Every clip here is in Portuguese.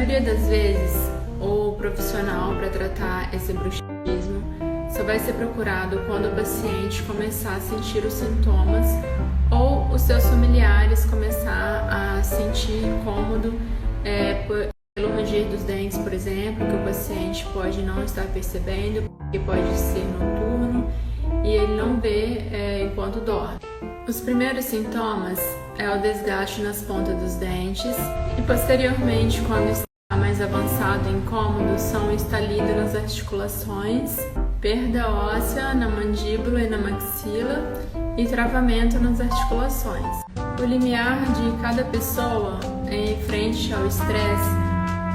maioria das vezes, o profissional para tratar esse bruxismo só vai ser procurado quando o paciente começar a sentir os sintomas ou os seus familiares começar a sentir incômodo pelo ranger dos dentes, por exemplo, que o paciente pode não estar percebendo, porque pode ser noturno e ele não vê enquanto dorme. Os primeiros sintomas é o desgaste nas pontas dos dentes e posteriormente, quando está mais avançado e incômodo, são estalido nas articulações, perda óssea na mandíbula e na maxila e travamento nas articulações. O limiar de cada pessoa em frente ao estresse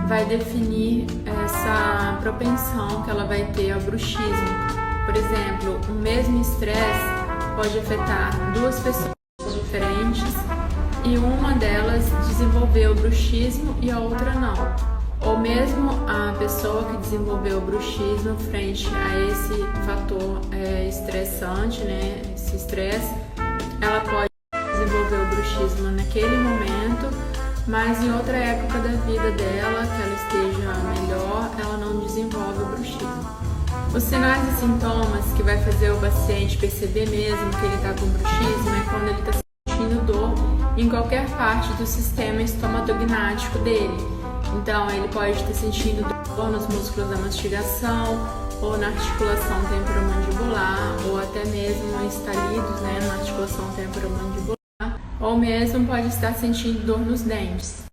vai definir essa propensão que ela vai ter ao bruxismo. Por exemplo, o mesmo estresse pode afetar duas pessoas diferentes e uma delas desenvolveu o bruxismo e a outra não. Ou mesmo a pessoa que desenvolveu o bruxismo frente a esse fator estressante, né, esse estresse, ela pode desenvolver o bruxismo naquele momento, mas em outra época da vida dela, que ela esteja melhor, ela não desenvolve o bruxismo. Os sinais e sintomas que vai fazer o paciente perceber mesmo que ele está com bruxismo é quando ele está sentindo dor em qualquer parte do sistema estomatognático dele. Então, ele pode estar sentindo dor nos músculos da mastigação, ou na articulação temporomandibular, ou até mesmo estalidos, na articulação temporomandibular, ou mesmo pode estar sentindo dor nos dentes.